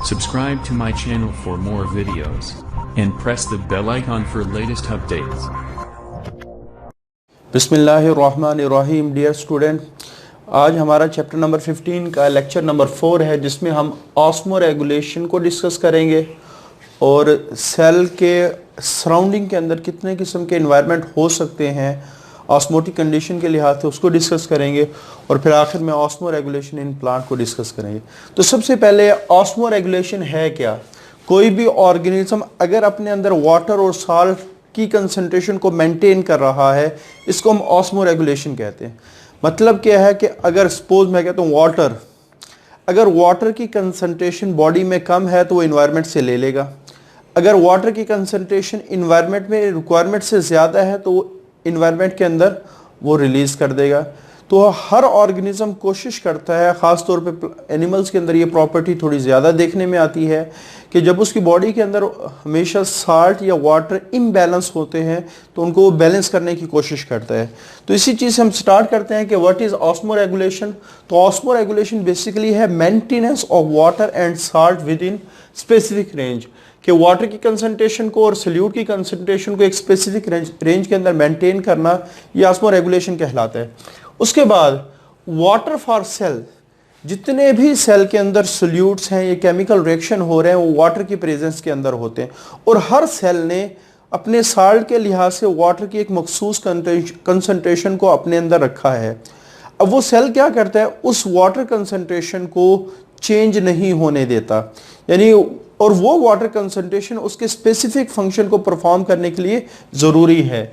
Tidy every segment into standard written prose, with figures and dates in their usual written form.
Subscribe to my channel for more videos and press the bell icon for latest updates. बिस्मिल्लाहिर्रहमानिर्रहीम। Dear student, आज हमारा chapter number 15 का lecture number 4 है, जिसमें हम ऑस्मो रेगुलेशन को डिस्कस करेंगे और सेल के सराउंडिंग के अंदर कितने किस्म के इन्वायरमेंट हो सकते हैं ऑस्मोटिक कंडीशन के लिहाज से उसको डिस्कस करेंगे और फिर आखिर में ऑस्मो रेगुलेशन इन प्लांट को डिस्कस करेंगे। तो सबसे पहले ऑस्मो रेगुलेशन है क्या? कोई भी ऑर्गेनिज्म अगर अपने अंदर वाटर और साल्ट की कंसंट्रेशन को मेंटेन कर रहा है, इसको हम ऑस्मो रेगुलेशन कहते हैं। मतलब क्या है कि अगर सपोज मैं कहता हूँ अगर वाटर की कंसंट्रेशन बॉडी में कम है तो वो इन्वायरमेंट से ले लेगा। अगर वाटर की कंसंट्रेशन इन्वायरमेंट में रिक्वायरमेंट से ज़्यादा है तो वो इन्वायरमेंट के अंदर वो रिलीज़ कर देगा। तो हर ऑर्गेनिज्म कोशिश करता है, ख़ास तौर पे एनिमल्स के अंदर ये प्रॉपर्टी थोड़ी ज़्यादा देखने में आती है कि जब उसकी बॉडी के अंदर हमेशा साल्ट या वाटर इम्बैलेंस होते हैं तो उनको वो बैलेंस करने की कोशिश करता है। तो इसी चीज़ से हम स्टार्ट करते हैं कि व्हाट इज़ ऑस्मो रेगुलेशन। तो ऑस्मो रेगुलेशन बेसिकली है maintenance of water and salt with in specific range, कि वाटर की कंसंट्रेशन को और सल्यूट की कंसंट्रेशन को एक स्पेसिफिक रेंज के अंदर मेंटेन करना, ये ऑस्मो रेगुलेशन कहलाता है। उसके बाद वाटर फॉर सेल, जितने भी सेल के अंदर सल्यूट्स हैं, ये केमिकल रिएक्शन हो रहे हैं, वो वाटर की प्रेजेंस के अंदर होते हैं और हर सेल ने अपने साल्ट के लिहाज से वाटर की एक मखसूस कंसंट्रेशन को अपने अंदर रखा है। अब वो सेल क्या करता है, उस वाटर कंसंट्रेशन को चेंज नहीं होने देता, यानी और वो वाटर कंसंट्रेशन उसके स्पेसिफिक फंक्शन को परफॉर्म करने के लिए ज़रूरी है।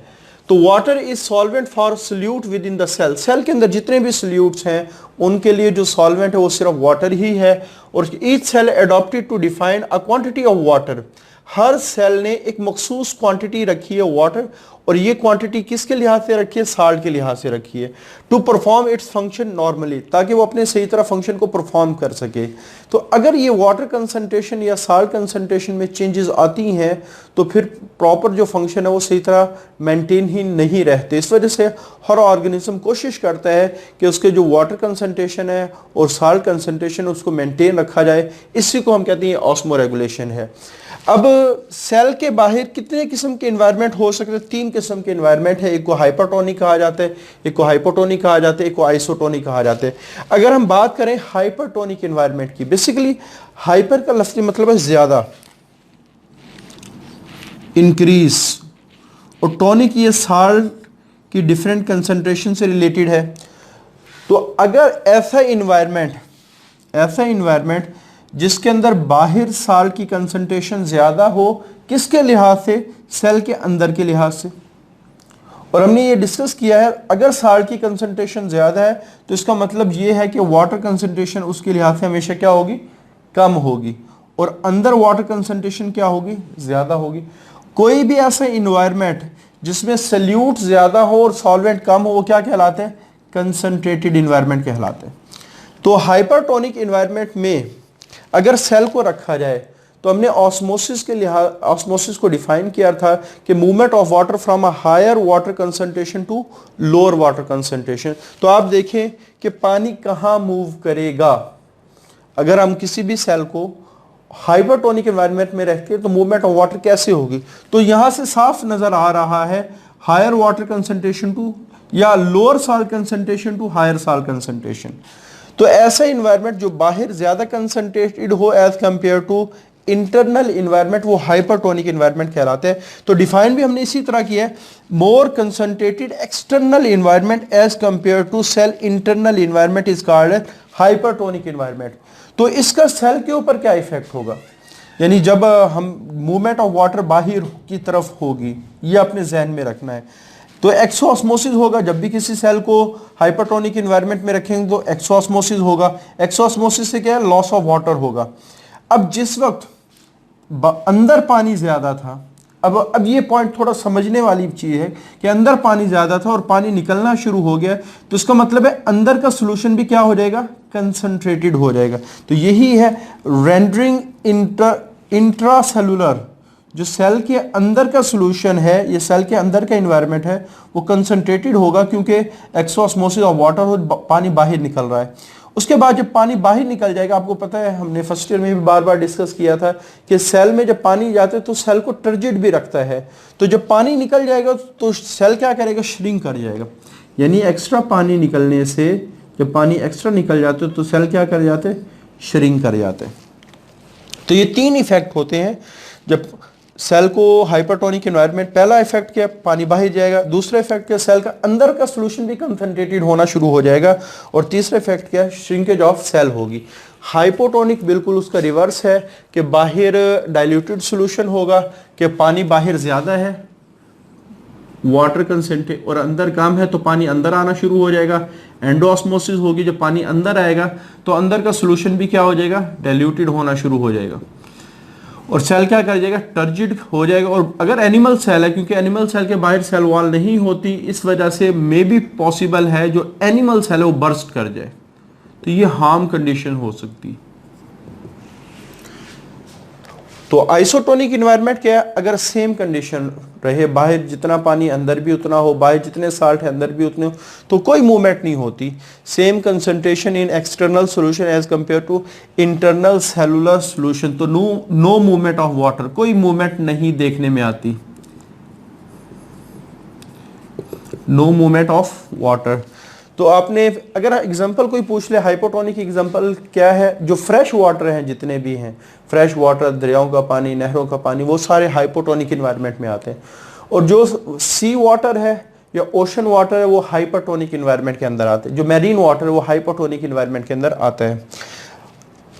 तो water is solvent for solute within the cell. Cell के अंदर जितने भी सल्यूट्स हैं उनके लिए जो सॉल्वेंट है वो सिर्फ वाटर ही है। और each cell adopted to define a quantity of water. हर सेल ने एक मखसूस क्वांटिटी रखी है वाटर, और ये क्वांटिटी किसके लिहाज से रखी है? साल्ट के लिहाज से रखी है, to perform its function normally, ताकि वो अपने सही तरह फंक्शन को परफॉर्म कर सके। तो अगर ये वाटर कंसंट्रेशन या साल्ट कंसंट्रेशन में चेंजेस आती हैं तो फिर प्रॉपर जो फंक्शन है वो सही तरह मेंटेन ही नहीं रहते। इस वजह से हर ऑर्गेनिज्म कोशिश करता है कि उसके जो वाटर कंसंट्रेशन है और साल्ट कंसंट्रेशन उसको मेंटेन रखा जाए। इसी को हम कहते हैं ऑस्मो रेगुलेशन है। अब सेल के बाहर कितने किस्म के एनवायरनमेंट हो सकते हैं? 3 किस्म के एनवायरनमेंट है। एक को हाइपरटोनिक कहा जाता है, एक को हाइपोटोनिक कहा जाता है, एक को आइसोटोनिक कहा जाता है। अगर हम बात करें हाइपरटोनिक एनवायरनमेंट की, बेसिकली हाइपर का लफ्ज़ी मतलब है ज़्यादा, इंक्रीज, और टोनिक ये साल्ट की डिफरेंट कंसंट्रेशन से रिलेटेड है। तो अगर ऐसा इन्वायरमेंट जिसके अंदर बाहर साल्ट की कंसंट्रेशन ज़्यादा हो, किसके लिहाज से? सेल के अंदर के लिहाज से। और हमने ये डिस्कस किया है, अगर साल्ट की कंसंट्रेशन ज़्यादा है तो इसका मतलब ये है कि वाटर कंसंट्रेशन उसके लिहाज से हमेशा क्या होगी? कम होगी। और अंदर वाटर कंसंट्रेशन क्या होगी? ज़्यादा होगी। कोई भी ऐसा इन्वायरमेंट जिसमें सल्यूट ज़्यादा हो और सॉल्वेंट कम हो, वो क्या कहलाते हैं? कंसंट्रेटेड इन्वायरमेंट कहलाते हैं। तो हाइपरटोनिक इन्वायरमेंट में अगर सेल को रखा जाए तो हमने ऑस्मोसिस को डिफाइन किया था कि movement of water from a higher water concentration to lower water concentration. तो आप देखें कि पानी कहाँ मूव करेगा। अगर हम किसी भी सेल को हाइपरटोनिक एनवायरनमेंट में रखते हैं तो मूवमेंट ऑफ वाटर कैसे होगी? तो यहां से साफ नजर आ रहा है हायर वाटर कंसंट्रेशन टू या lower salt concentration to higher salt concentration. तो ऐसा इन्वायरमेंट जो बाहर ज्यादा कंसंट्रेटेड हो as compare to internal environment, वो हाइपरटोनिक इन्वायरमेंट कहलाते हैं। तो डिफाइन भी हमने इसी तरह किया है, more concentrated external environment as compare to cell internal environment is called hypertonic environment. तो इसका सेल के ऊपर क्या इफेक्ट होगा? यानी जब हम मूवमेंट ऑफ वाटर बाहर की तरफ होगी, ये अपने जहन में रखना है। तो एक्सोऑस्मोसिस होगा। जब भी किसी सेल को हाइपरटोनिक इन्वायरमेंट में रखेंगे तो एक्सोऑस्मोसिस होगा। एक्सोऑस्मोसिस से क्या है? लॉस ऑफ वाटर होगा। अब जिस वक्त अंदर पानी ज्यादा था, अब ये पॉइंट थोड़ा समझने वाली चीज है कि अंदर पानी ज्यादा था और पानी निकलना शुरू हो गया, तो इसका मतलब है अंदर का सोल्यूशन भी क्या हो जाएगा? कंसंट्रेटेड हो जाएगा। तो यही है रेंडरिंग इंट्रासेलुलर, जो सेल के अंदर का सोल्यूशन है, ये सेल के अंदर का इन्वायरमेंट है, वो कंसंट्रेटेड होगा क्योंकि एक्सोऑस्मोसिस ऑफ वाटर, पानी बाहर निकल रहा है। उसके बाद जब पानी बाहर निकल जाएगा, आपको पता है हमने फर्स्ट ईयर में भी बार बार डिस्कस किया था कि सेल में जब पानी जाता है तो सेल को टर्जिड भी रखता है। तो जब पानी निकल जाएगा तो सेल क्या करेगा, श्रिंक कर जाएगा। यानी एक्स्ट्रा पानी निकलने से, जब पानी एक्स्ट्रा निकल जाते तो सेल क्या कर जाते, श्रिंक कर जाते। तो ये 3 इफेक्ट होते हैं जब सेल को हाइपरटोनिक एनवायरनमेंट। पहला इफेक्ट क्या, पानी बाहर जाएगा। दूसरा इफेक्ट क्या, सेल का अंदर का सॉल्यूशन भी कंसंट्रेटेड होना शुरू हो जाएगा। और तीसरा इफेक्ट क्या, श्रिंकेज ऑफ सेल होगी। हाइपोटोनिक बिल्कुल उसका रिवर्स है कि बाहर डाइल्यूटेड सॉल्यूशन होगा, कि पानी बाहर ज्यादा है, वाटर कंसेंट्रेट, और अंदर कम है तो पानी अंदर आना शुरू हो जाएगा। एंडोऑस्मोसिस होगी, जब पानी अंदर आएगा तो अंदर का सॉल्यूशन भी क्या हो जाएगा, डाइल्यूटेड होना शुरू हो जाएगा और सेल क्या कर जाएगा, टर्जिड हो जाएगा। और अगर एनिमल सेल है, क्योंकि एनिमल सेल के बाहर सेल वॉल नहीं होती, इस वजह से मे भी पॉसिबल है जो एनिमल सेल है वो बर्स्ट कर जाए, तो ये हार्म कंडीशन हो सकती है। तो आइसोटोनिक एनवायरनमेंट क्या है, अगर सेम कंडीशन रहे, बाहर जितना पानी अंदर भी उतना हो, बाहर जितने साल्ट है अंदर भी उतने हो, तो कोई मूवमेंट नहीं होती। Same concentration in external solution as compare to internal cellular solution, तो नो मूवमेंट ऑफ वाटर, कोई मूवमेंट नहीं देखने में आती, नो मूवमेंट ऑफ वाटर। तो आपने अगर एग्जांपल कोई पूछ ले, हाइपोटोनिक एग्जांपल क्या है, जो फ्रेश वाटर हैं जितने भी हैं, फ्रेश वाटर, दरियाओं का पानी, नहरों का पानी, वो सारे हाइपोटोनिक एनवायरनमेंट में आते हैं। और जो सी वाटर है या ओशन वाटर है वो हाइपरटोनिक एनवायरनमेंट के अंदर आते हैं। जो मैरीन वाटर है वो हाइपोटोनिक एनवायरनमेंट के अंदर आता है।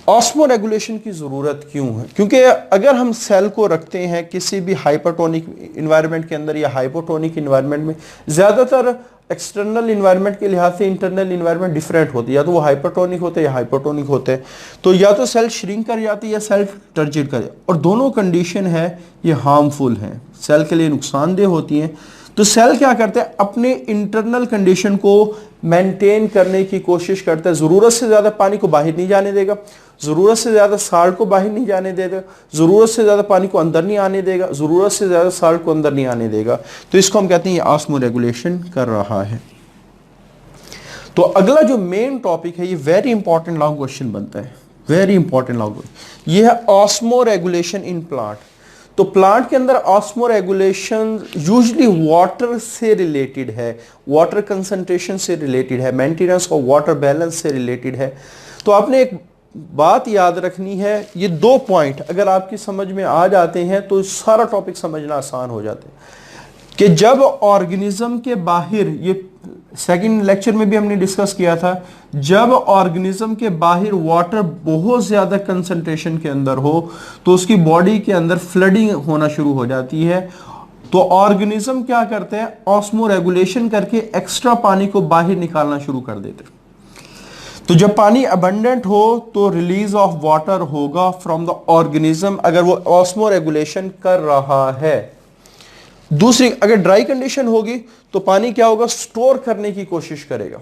ऑस्मो रेगुलेशन की ज़रूरत क्यों है, क्योंकि अगर हम सेल को रखते हैं किसी भी हाइपरटोनिक एनवायरनमेंट के अंदर या हाइपोटोनिक एनवायरनमेंट में, ज़्यादातर एक्सटर्नल इन्वायरमेंट के लिहाज से इंटरनल इन्वायरमेंट डिफरेंट होती है, या तो वो हाइपरटोनिक होते हैं या हाइपोटोनिक होते हैं। तो या तो सेल श्रिंक कर जाती है या सेल टर्जिड कर जाती है, और दोनों कंडीशन है ये हार्मफुल हैं, सेल के लिए नुकसानदेह होती हैं। तो सेल क्या करते हैं, अपने इंटरनल कंडीशन को मेंटेन करने की कोशिश करता है। ज़रूरत से ज़्यादा पानी को बाहर नहीं जाने देगा, ज़रूरत से ज़्यादा साल्ट को बाहर नहीं जाने देगा, ज़रूरत से ज़्यादा पानी को अंदर नहीं आने देगा, ज़रूरत से ज़्यादा साल्ट को अंदर नहीं आने देगा। तो इसको हम कहते हैं ये ऑस्मो रेगुलेशन कर रहा है। तो अगला जो मेन टॉपिक है, ये वेरी इंपॉर्टेंट लॉन्ग क्वेश्चन बनता है, वेरी इंपॉर्टेंट लॉन्ग क्वेश्चन, ये है ऑस्मो रेगुलेशन इन प्लांट। तो प्लांट के अंदर ऑस्मो रेगुलेशन यूजुअली वाटर से रिलेटेड है, वाटर कंसंट्रेशन से रिलेटेड है, मेंटेनेंस ऑफ वाटर बैलेंस से रिलेटेड है। तो आपने एक बात याद रखनी है, ये 2 पॉइंट अगर आपकी समझ में आ जाते हैं तो सारा टॉपिक समझना आसान हो जाता है। कि जब ऑर्गेनिज्म के बाहर, ये सेकंड लेक्चर में भी हमने डिस्कस किया था, जब ऑर्गेनिज्म के बाहर वाटर बहुत ज्यादा कंसंट्रेशन के अंदर हो तो उसकी बॉडी के अंदर फ्लडिंग होना शुरू हो जाती है। तो ऑर्गेनिज्म क्या करते हैं, ऑस्मो रेगुलेशन करके एक्स्ट्रा पानी को बाहर निकालना शुरू कर देते हैं। तो जब पानी अबंडेंट हो तो रिलीज ऑफ वाटर होगा फ्रॉम द ऑर्गेनिज्म, अगर वो ऑस्मो रेगुलेशन कर रहा है। दूसरी, अगर ड्राई कंडीशन होगी तो पानी क्या होगा, स्टोर करने की कोशिश करेगा,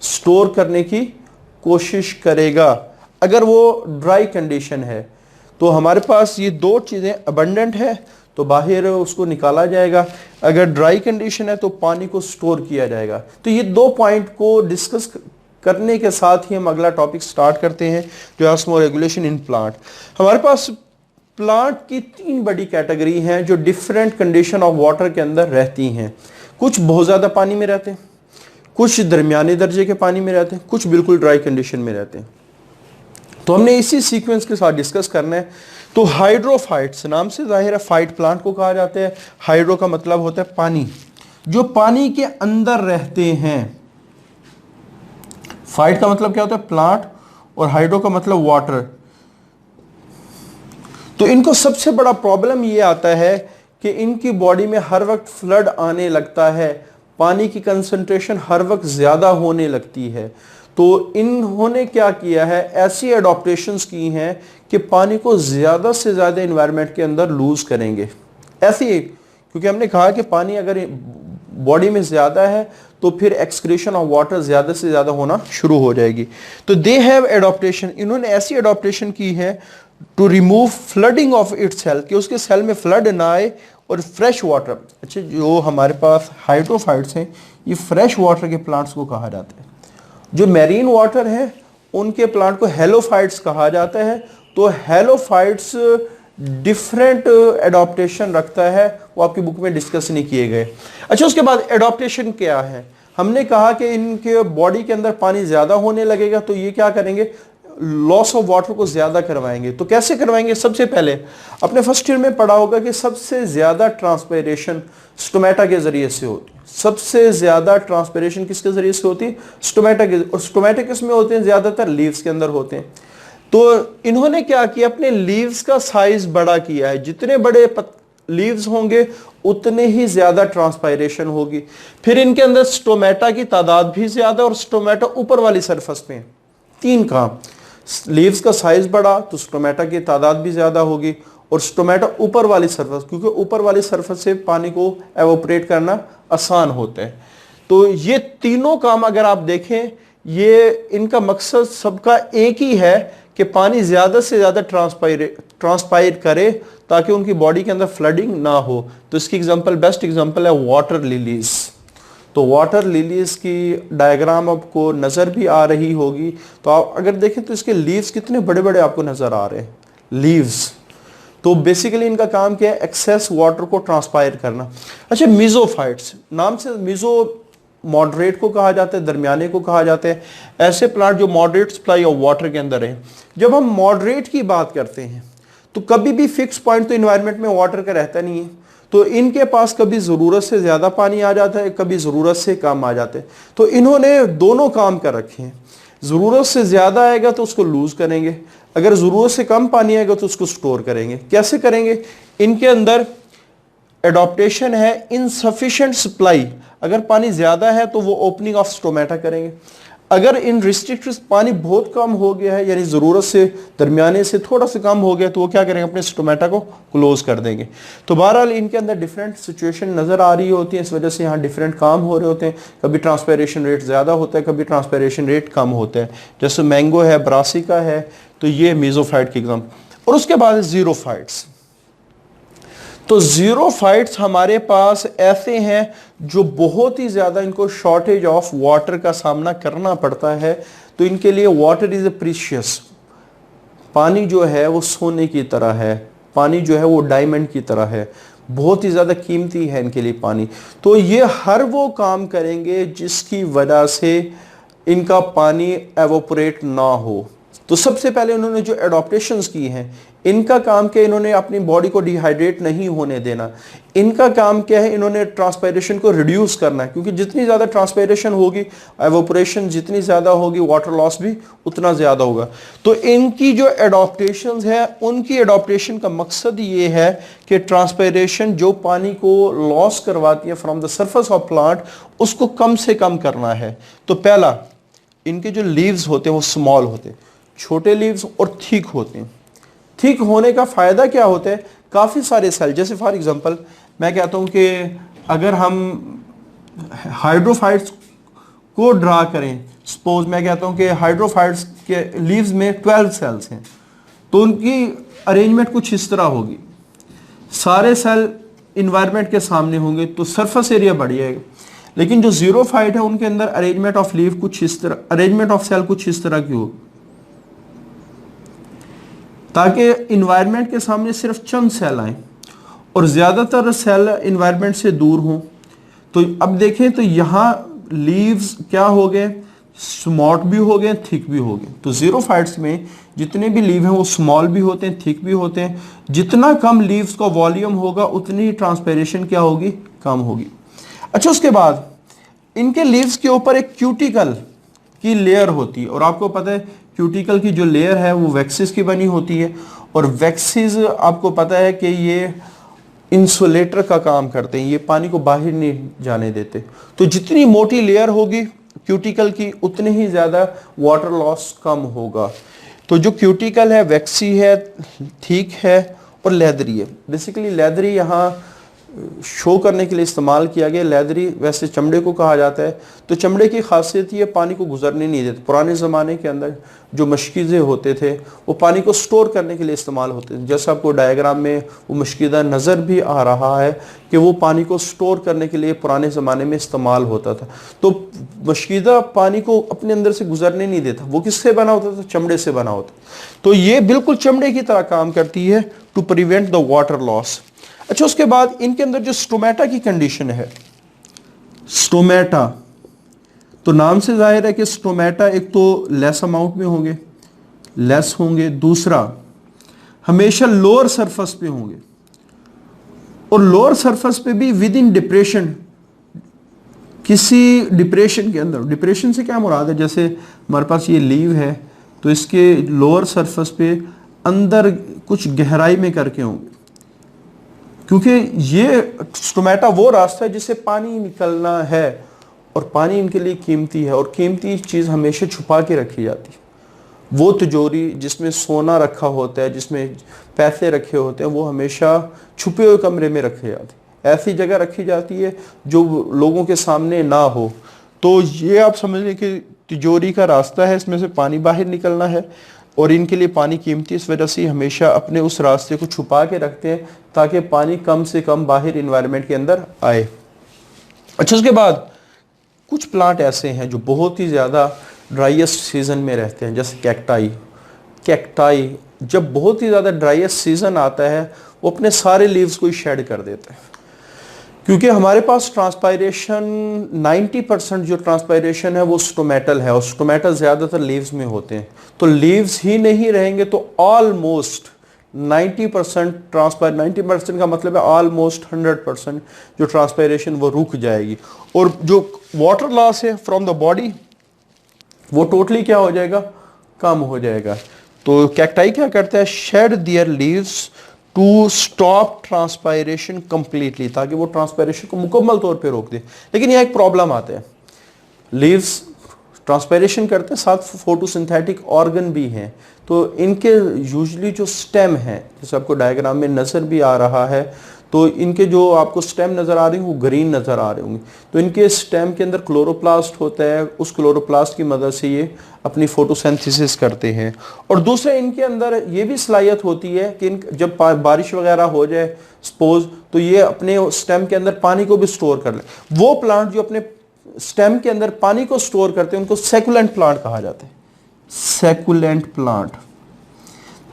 स्टोर करने की कोशिश करेगा। अगर वो ड्राई कंडीशन है तो हमारे पास ये 2 चीजें, अबंडेंट है तो बाहर उसको निकाला जाएगा, अगर ड्राई कंडीशन है तो पानी को स्टोर किया जाएगा। तो ये 2 पॉइंट को डिस्कस करने के साथ ही हम अगला टॉपिक स्टार्ट करते हैं, जो ऑस्मो रेगुलेशन इन प्लांट। हमारे पास प्लांट की 3 बड़ी कैटेगरी हैं जो डिफरेंट कंडीशन ऑफ वाटर के अंदर रहती हैं। कुछ बहुत ज़्यादा पानी में रहते हैं, कुछ दरमियाने दर्जे के पानी में रहते हैं, कुछ बिल्कुल ड्राई कंडीशन में रहते हैं। तो हमने इसी सीक्वेंस के साथ डिस्कस करना है। तो हाइड्रोफाइट्स, नाम से जाहिर है फाइट प्लांट को कहा जाता है। हाइड्रो का मतलब होता है पानी, जो पानी के अंदर रहते हैं। फाइट का मतलब क्या होता है, प्लांट, और हाइड्रो का मतलब वाटर। तो इनको सबसे बड़ा प्रॉब्लम ये आता है कि इनकी बॉडी में हर वक्त फ्लड आने लगता है, पानी की कंसंट्रेशन हर वक्त ज्यादा होने लगती है। तो इन्होंने क्या किया है, ऐसी एडॉप्टेशंस की हैं कि पानी को ज्यादा से ज्यादा एनवायरनमेंट के अंदर लूज करेंगे। ऐसी, क्योंकि हमने कहा कि पानी अगर बॉडी में ज्यादा है तो फिर एक्सक्रीशन ऑफ वाटर ज्यादा से ज्यादा होना शुरू हो जाएगी। तो दे हैव एडॉप्टेशन, इन्होंने ऐसी एडॉप्टेशन की है to remove flooding of its cell, कि उसके सेल में फ्लड ना आए और फ्रेश वाटर। अच्छा, जो हमारे पास हाइड्रोफाइट्स हैं ये फ्रेश वाटर के प्लांट्स को कहा जाता है। जो मैरीन वाटर है उनके प्लांट को हेलोफाइट्स कहा जाता है। तो हेलोफाइट्स डिफरेंट एडॉप्टेशन रखता है, वो आपकी बुक में डिस्कस नहीं किए गए। अच्छा, उसके बाद एडॉप्टेशन क्या है? हमने कहा कि इनके बॉडी के अंदर पानी ज्यादा होने लगेगा तो ये क्या करेंगे, लॉस ऑफ वाटर को ज्यादा करवाएंगे। तो कैसे करवाएंगे? सबसे पहले अपने फर्स्ट ईयर में पढ़ा होगा कि सबसे ज्यादा ट्रांसपायरेशन स्टोमेटा के जरिए से होती है। सबसे ज्यादा ट्रांसपायरेशन किसके जरिए से होती है? स्टोमेटा के। और स्टोमेटा किस में होते हैं? ज्यादातर लीव्स के अंदर होते हैं। तो इन्होंने क्या किया, अपने लीव्स का साइज बड़ा किया है। जितने बड़े लीव्स होंगे उतने ही ज्यादा ट्रांसपायरेशन होगी। फिर इनके अंदर स्टोमेटा की तादाद भी ज्यादा, और स्टोमेटा ऊपर वाली सरफेस में। तीन काम, लीव्स का साइज बढ़ा तो स्टोमेटा की तादाद भी ज्यादा होगी, और स्टोमेटा ऊपर वाली सरफेस, क्योंकि ऊपर वाली सरफेस से पानी को एवोपरेट करना आसान होता है। तो ये तीनों काम अगर आप देखें, ये इनका मकसद सबका एक ही है कि पानी ज्यादा से ज्यादा ट्रांसपायर करे ताकि उनकी बॉडी के अंदर फ्लडिंग ना हो। तो इसकी एग्जांपल, बेस्ट एग्जांपल है वाटर लिलीज। तो वाटर लिलीज की डायग्राम आपको नजर भी आ रही होगी। तो आप अगर देखें तो इसके लीव्स कितने बड़े बड़े आपको नजर आ रहे हैं, लीव्स। तो बेसिकली इनका काम क्या है? एक्सेस वाटर को ट्रांसपायर करना। अच्छा, मीजोफाइट्स, नाम से मीजो मॉडरेट को कहा जाता है, दरमियाने को कहा जाता है। ऐसे प्लांट जो मॉडरेट सप्लाई ऑफ वाटर के अंदर है। जब हम मॉडरेट की बात करते हैं तो कभी भी फिक्स पॉइंट तो इन्वायरमेंट में वाटर का रहता नहीं है। तो इनके पास कभी जरूरत से ज्यादा पानी आ जाता है, कभी जरूरत से कम आ जाते हैं। तो इन्होंने दोनों काम कर रखे हैं। जरूरत से ज्यादा आएगा तो उसको लूज करेंगे, अगर जरूरत से कम पानी आएगा तो उसको स्टोर करेंगे। कैसे करेंगे? इनके अंदर एडॉप्टेशन है इनसफिशिएंट सप्लाई। अगर पानी ज्यादा है तो वो ओपनिंग ऑफ स्टोमेटा करेंगे। अगर इन रिस्ट्रिक्टेड पानी बहुत कम हो गया है, यानी जरूरत से दरमियाने से थोड़ा सा कम हो गया, तो वो क्या करेंगे? अपने स्टोमेटा को क्लोज कर देंगे। तो बहरहाल इनके अंदर डिफरेंट सिचुएशन नजर आ रही होती है, इस वजह से यहाँ डिफरेंट काम हो रहे होते हैं। कभी ट्रांसपायरेशन रेट ज्यादा होता है, कभी ट्रांसपायरेशन रेट कम होता है। जैसे मैंगो है, ब्रासिका है, तो ये मीजोफाइट की एग्जाम। और उसके बाद जीरोफाइट्स। तो जीरोफाइट्स हमारे पास ऐसे हैं जो बहुत ही ज्यादा इनको शॉर्टेज ऑफ वाटर का सामना करना पड़ता है। तो इनके लिए वाटर इज ए प्रीशियस। पानी जो है वो सोने की तरह है, पानी जो है वो डायमंड की तरह है, बहुत ही ज्यादा कीमती है इनके लिए पानी। तो ये हर वो काम करेंगे जिसकी वजह से इनका पानी एवोपरेट ना हो। तो सबसे पहले उन्होंने जो एडॉप्टेशंस की हैं, इनका काम क्या है? इन्होंने अपनी बॉडी को डिहाइड्रेट नहीं होने देना। इनका काम क्या है? इन्होंने ट्रांसपायरेशन को रिड्यूस करना है, क्योंकि जितनी ज्यादा ट्रांसपायरेशन होगी, एवोपरेशन जितनी ज्यादा होगी, वाटर लॉस भी उतना ज्यादा होगा। तो इनकी जो एडॉप्टेशंस है, उनकी एडॉप्टेशन का मकसद ये है कि ट्रांसपायरेशन जो पानी को लॉस करवाती है from the surface of plant, उसको कम से कम करना है। तो पहला, इनके जो लीव्स होते हैं वो स्मॉल होते हैं, छोटे लीव्स और थिक होते हैं। थिक होने का फायदा क्या होता है? काफी सारे सेल, जैसे फॉर एग्जांपल मैं कहता हूं कि अगर हम हाइड्रोफाइट्स को ड्रा करें, सपोज मैं कहता हूं कि हाइड्रोफाइट्स के लीव्स में 12 सेल्स हैं, तो उनकी अरेंजमेंट कुछ इस तरह होगी। सारे सेल इन्वायरमेंट के सामने होंगे तो सरफेस एरिया बढ़ जाएगा। लेकिन जो जीरोफाइट है उनके अंदर अरेंजमेंट ऑफ लीव कुछ इस तरह, अरेंजमेंट ऑफ सेल कुछ इस तरह की होगी, ताकि इन्वायरमेंट के सामने सिर्फ चंद सेल आए और ज्यादातर सेल इन्वायरमेंट से दूर हों। तो अब देखें तो यहाँ लीव्स क्या हो गए? स्मॉल भी हो गए, थिक भी हो गए। तो जीरोफाइट्स में जितने भी लीव हैं वो स्मॉल भी होते हैं, थिक भी होते हैं। जितना कम लीव्स का वॉल्यूम होगा उतनी ही ट्रांसपायरेशन क्या होगी? कम होगी। अच्छा, उसके बाद इनके लीव्स के ऊपर एक क्यूटिकल की लेयर होती है, और आपको पता है क्यूटिकल की जो लेयर है वो वैक्सिस की बनी होती है, और वैक्सिस आपको पता है कि ये इंसुलेटर का काम करते हैं, ये पानी को बाहर नहीं जाने देते। तो जितनी मोटी लेयर होगी क्यूटिकल की, उतने ही ज्यादा वाटर लॉस कम होगा। तो जो क्यूटिकल है, वैक्सी है, थिक है और लेदरी है। बेसिकली लेदरी यहाँ शो करने के लिए इस्तेमाल किया गया। लेदरी वैसे चमड़े को कहा जाता है। तो चमड़े की खासियत ये पानी को गुजरने नहीं देते। पुराने ज़माने के अंदर जो मशकीज़े होते थे वो पानी को स्टोर करने के लिए इस्तेमाल होते थे। जैसा आपको डायग्राम में वो मशकीज़ा नज़र भी आ रहा है कि वो पानी को स्टोर करने के लिए पुराने ज़माने में इस्तेमाल होता था। तो मशकीज़ा पानी को अपने अंदर से गुजरने नहीं देता। वो किससे बना होता था? चमड़े से बना होता। तो ये बिल्कुल चमड़े की तरह काम करती है to prevent the water loss. अच्छा, उसके बाद इनके अंदर जो स्टोमेटा की कंडीशन है, स्टोमेटा, तो नाम से जाहिर है कि स्टोमेटा एक तो लेस अमाउंट में होंगे, लेस होंगे। दूसरा, हमेशा लोअर सरफेस पे होंगे, और लोअर सरफेस पे भी विद इन डिप्रेशन, किसी डिप्रेशन के अंदर। डिप्रेशन से क्या मुराद है? जैसे हमारे पास ये लीव है तो इसके लोअर सरफेस पे अंदर कुछ गहराई में करके होंगे, क्योंकि ये स्टोमेटा वो रास्ता है जिससे पानी निकलना है, और पानी इनके लिए कीमती है, और कीमती चीज़ हमेशा छुपा के रखी जाती है। वो तिजोरी जिसमें सोना रखा होता है, जिसमें पैसे रखे होते हैं, वो हमेशा छुपे हुए कमरे में रखे जाते हैं। ऐसी जगह रखी जाती है जो लोगों के सामने ना हो। तो ये आप समझ लें कि तिजोरी का रास्ता है, इसमें से पानी बाहर निकलना है, और इनके लिए पानी कीमती, इस वजह से हमेशा अपने उस रास्ते को छुपा के रखते हैं ताकि पानी कम से कम बाहर इन्वायरमेंट के अंदर आए। अच्छा, उसके बाद कुछ प्लांट ऐसे हैं जो बहुत ही ज़्यादा ड्राइएस्ट सीज़न में रहते हैं, जैसे कैक्टाई। कैक्टाई जब बहुत ही ज़्यादा ड्राइएस्ट सीज़न आता है वो अपने सारे लीव्स को ही शेड कर देते हैं, क्योंकि हमारे पास ट्रांसपायरेशन 90% जो ट्रांसपायरेशन है वो स्टोमेटल है, और स्टोमेटल ज़्यादातर लीव्स में होते हैं। तो लीव्स ही नहीं रहेंगे तो ऑलमोस्ट 90% ट्रांसपायर, 90% का मतलब है ऑलमोस्ट 100% जो ट्रांसपायरेशन वो रुक जाएगी, और जो वाटर लॉस है फ्रॉम द बॉडी वो टोटली क्या हो जाएगा? कम हो जाएगा। तो कैक्टाई क्या करता है? Shed their leaves to stop transpiration completely, ताकि वो ट्रांसपायरेशन को मुकम्मल तौर पे रोक दे। लेकिन यहाँ एक प्रॉब्लम आता है, लीव्स ट्रांसपायरेशन करते हैं, साथ फोटोसिंथेटिक ऑर्गन भी हैं। तो इनके यूजुअली जो स्टेम है, जैसे आपको डायग्राम में नज़र भी आ रहा है, तो इनके जो आपको स्टेम नज़र आ रहे हैं वो ग्रीन नज़र आ रहे होंगे। तो इनके स्टेम के अंदर क्लोरोप्लास्ट होता है, उस क्लोरोप्लास्ट की मदद से ये अपनी फोटोसिंथेसिस करते हैं। और दूसरा, इनके अंदर ये भी सलाहियत होती है कि जब बारिश वगैरह हो जाए सपोज, तो ये अपने स्टेम के अंदर पानी को भी स्टोर कर ले। वो प्लांट जो अपने स्टेम के अंदर पानी को स्टोर करते हैं उनको सैकुलेंट प्लांट कहा जाता है। सैकुलेंट प्लांट,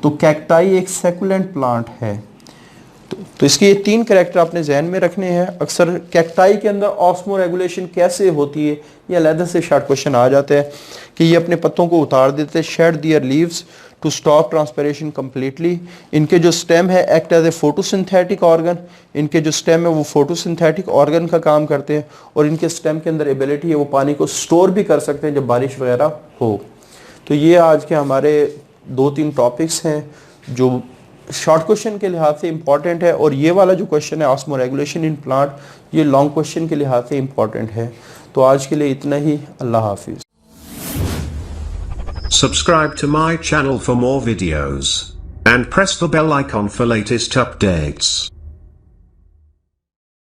तो कैक्टाई एक सैकुलेंट प्लांट है। तो इसके ये 3 कैरेक्टर आपने जहन में रखने हैं। अक्सर कैक्टाई के अंदर ऑस्मो रेगुलेशन कैसे होती है, ये अलग से शॉर्ट क्वेश्चन आ जाता है कि ये अपने पत्तों को उतार देते हैं, shed their leaves to stop transpiration completely. इनके जो स्टेम है act as a photosynthetic organ, इनके जो स्टेम है वो फोटोसिंथेटिक ऑर्गन का काम करते हैं, और इनके स्टेम के अंदर एबिलिटी है वो पानी को स्टोर भी कर सकते हैं जब बारिश वगैरह हो। तो ये आज के हमारे 2-3 टॉपिक्स हैं जो शॉर्ट क्वेश्चन के लिहाज से इंपॉर्टेंट है, और ये वाला जो क्वेश्चन है ऑस्मो रेगुलेशन इन प्लांट, ये लॉन्ग क्वेश्चन के लिहाज से इंपॉर्टेंट है। तो आज के लिए इतना ही। अल्लाह हाफिज। Subscribe to my channel for more videos and press the bell icon for latest updates.